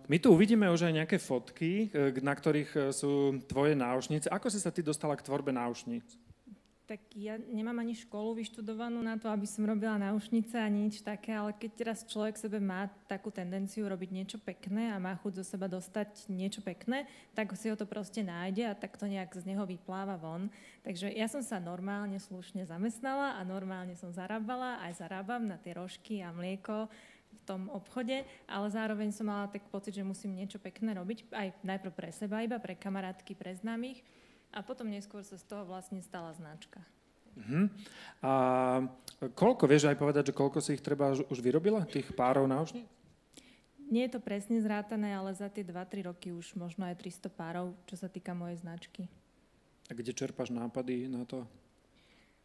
My tu uvidíme už aj nejaké fotky, na ktorých sú tvoje náušnice. Ako si sa ty dostala k tvorbe náušnic? Tak ja nemám ani školu vyštudovanú na to, aby som robila náušnice ani nič také, ale keď teraz človek sebe má takú tendenciu robiť niečo pekné a má chuť zo seba dostať niečo pekné, tak si ho to proste nájde a tak to nejak z neho vypláva von. Takže ja som sa normálne, slušne zamestnala a normálne som zarábala, aj zarábam na tie rožky a mlieko v tom obchode, ale zároveň som mala tak pocit, že musím niečo pekné robiť, aj najprv pre seba iba, pre kamarátky, pre známych a potom neskôr sa z toho vlastne stala značka. A koľko, vieš aj povedať, že koľko si ich treba už vyrobila, tých párov náušníc? Nie je to presne zrátané, ale za tie 2-3 roky už možno aj 300 párov, čo sa týka mojej značky. A kde čerpáš nápady na to?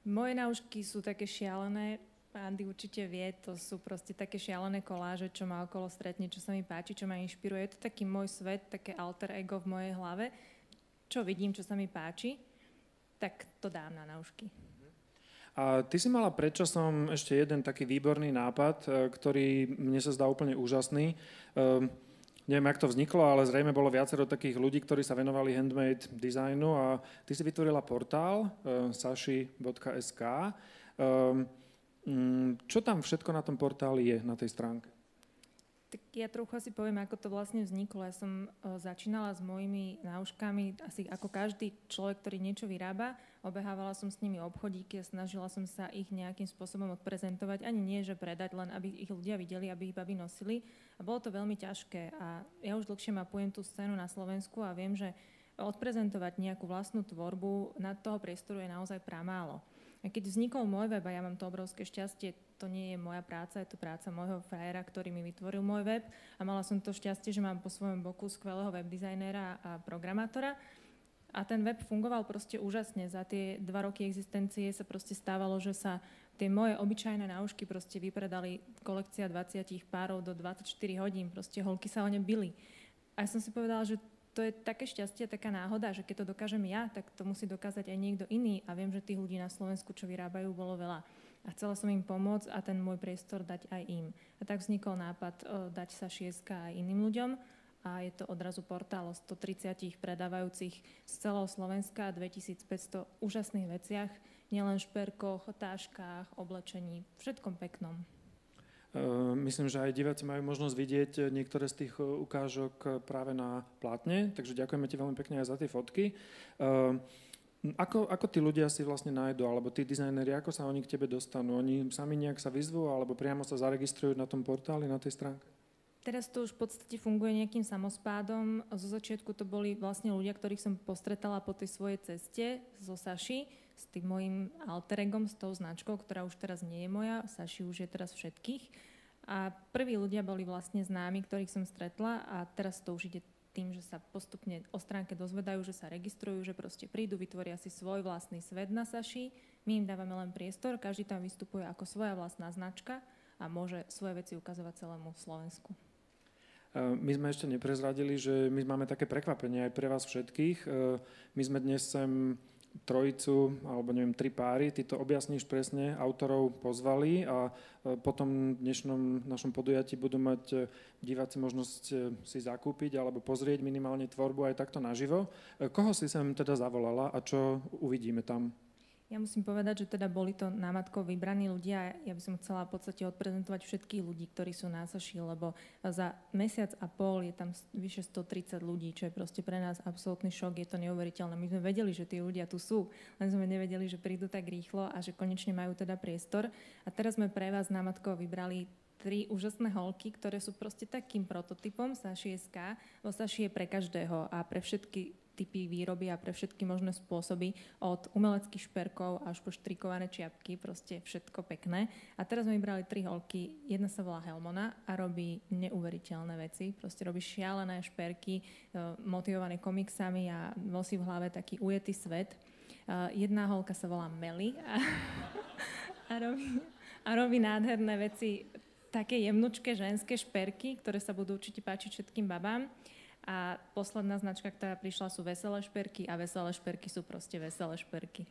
Moje náušky sú také šialené, Andy určite vie, to sú proste také šialené koláže, čo ma okolo stretne, čo sa mi páči, čo ma inšpiruje. Je to taký môj svet, také alter ego v mojej hlave. Čo vidím, čo sa mi páči, tak to dám na náušky. A ty si mala predčasom ešte jeden taký výborný nápad, ktorý mne sa zdá úplne úžasný. Neviem, jak to vzniklo, ale zrejme bolo viacero takých ľudí, ktorí sa venovali handmade designu a ty si vytvorila portál sashi.sk. Čo tam všetko na tom portáli je, na tej stránke? Tak ja trochu asi poviem, ako to vlastne vzniklo. Ja som začínala s mojimi náuškami, asi ako každý človek, ktorý niečo vyrába. Obehávala som s nimi obchodíky a snažila som sa ich nejakým spôsobom odprezentovať. Ani nie, že predať, len aby ich ľudia videli, aby ich baby nosili. A bolo to veľmi ťažké. A ja už dlhšie mapujem tú scénu na Slovensku a viem, že odprezentovať nejakú vlastnú tvorbu na toho priestoru je naozaj pramálo. A keď vznikol môj web, a ja mám to obrovské šťastie, to nie je moja práca, je to práca môjho frajera, ktorý mi vytvoril môj web a mala som to šťastie, že mám po svojom boku skvelého webdizajnera a programátora a ten web fungoval proste úžasne. Za tie 2 roky existencie sa proste stávalo, že sa tie moje obyčajné náušky proste vypredali, kolekcia 20 párov do 24 hodín, proste holky sa o ne bili. A ja som si povedala, že to je také šťastie, taká náhoda, že keď to dokážem ja, tak to musí dokázať aj niekto iný. A viem, že tých ľudí na Slovensku, čo vyrábajú, bolo veľa. A chcela som im pomôcť a ten môj priestor dať aj im. A tak vznikol nápad dať sa šieska aj iným ľuďom. A je to odrazu portál o 130 predávajúcich z celého Slovenska a 2500 úžasných veciach. Nielen šperkoch, táškách, oblečení, všetkom peknom. Myslím, že aj diváci majú možnosť vidieť niektoré z tých ukážok práve na plátne, takže ďakujeme ti veľmi pekne aj za tie fotky. Ako tí ľudia si vlastne nájdu, alebo tí dizajneri, ako sa oni k tebe dostanú? Oni sami nejak sa vyzvú, alebo priamo sa zaregistrujú na tom portáli, na tej stránke? Teraz to už v podstate funguje nejakým samospádom. Zo začiatku to boli vlastne ľudia, ktorých som postretala po tej svojej ceste zo Saši, s tým mojím alter egom, s tou značkou, ktorá už teraz nie je moja, Saši už je teraz všetkých. A prví ľudia boli vlastne známi, ktorých som stretla a teraz to už ide tým, že sa postupne o stránke dozvedajú, že sa registrujú, že proste prídu, vytvoria si svoj vlastný svet na Saši. My im dávame len priestor, každý tam vystupuje ako svoja vlastná značka a môže svoje veci ukazovať celému Slovensku. My sme ešte neprezradili, že my máme také prekvapenie aj pre vás všetkých. My sme dnes sem trojicu, alebo neviem, 3 páry, ty to objasníš presne, autorov pozvali a potom v dnešnom našom podujatí budú mať diváci možnosť si zakúpiť alebo pozrieť minimálne tvorbu aj takto naživo. Koho si sem teda zavolala a čo uvidíme tam? Ja musím povedať, že teda boli to námatkou vybraní ľudia. Ja by som chcela v podstate odprezentovať všetkých ľudí, ktorí sú na Saši, lebo za mesiac a pol je tam vyše 130 ľudí, čo je proste pre nás absolútny šok. Je to neuveriteľné. My sme vedeli, že tí ľudia tu sú, len sme nevedeli, že prídu tak rýchlo a že konečne majú teda priestor. A teraz sme pre vás námatkou vybrali 3 úžasné holky, ktoré sú proste takým prototypom Saši.sk. Bo Saši je pre každého a pre všetky typy výroby a pre všetky možné spôsoby, od umeleckých šperkov až po štrikované čiapky, proste všetko pekné. A teraz sme vybrali 3 holky. Jedna sa volá Helmona a robí neuveriteľné veci. Proste robí šialené šperky, motivované komiksami a nosí v hlave taký ujetý svet. Jedna holka sa volá Meli a robí nádherné veci, také jemnučké ženské šperky, ktoré sa budú určite páčiť všetkým babám. A posledná značka, ktorá prišla, sú veselé šperky a veselé šperky sú proste veselé šperky.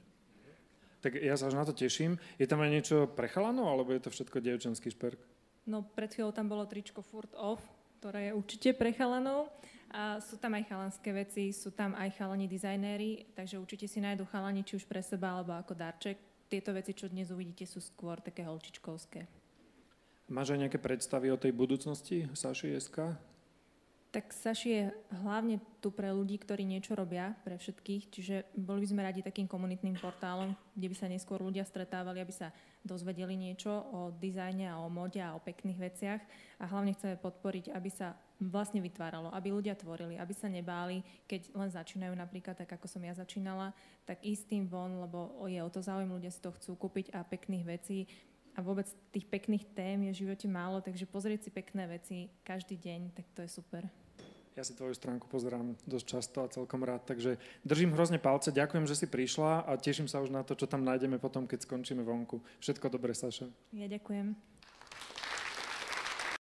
Tak ja sa už na to teším. Je tam aj niečo pre chalanov, alebo je to všetko dievčenský šperk? No, pred chvíľou tam bolo tričko Furt Off, ktorá je určite pre chalanov. A sú tam aj chalanské veci, sú tam aj chalani dizajnéri, takže určite si nájdu chalani či už pre seba alebo ako darček. Tieto veci, čo dnes uvidíte, sú skôr také holčičkovské. Máš aj nejaké predstavy o tej budúcnosti Saši.sk? Tak Saši je hlavne tu pre ľudí, ktorí niečo robia, pre všetkých, čiže boli by sme radi takým komunitným portálom, kde by sa neskôr ľudia stretávali, aby sa dozvedeli niečo o dizajne a o móde a o pekných veciach a hlavne chceme podporiť, aby sa vlastne vytváralo, aby ľudia tvorili, aby sa nebáli, keď len začínajú napríklad, tak ako som ja začínala, tak ísť tým von, lebo je o to záujem, ľudia si to chcú kúpiť a pekných vecí a vôbec tých pekných tém je v živote málo, takže pozrieť si pekné veci každý deň, tak to je super. Ja si tvoju stránku pozerám dosť často a celkom rád, takže držím hrozne palce, ďakujem, že si prišla a teším sa už na to, čo tam nájdeme potom, keď skončíme vonku. Všetko dobré, Saša. Ja ďakujem.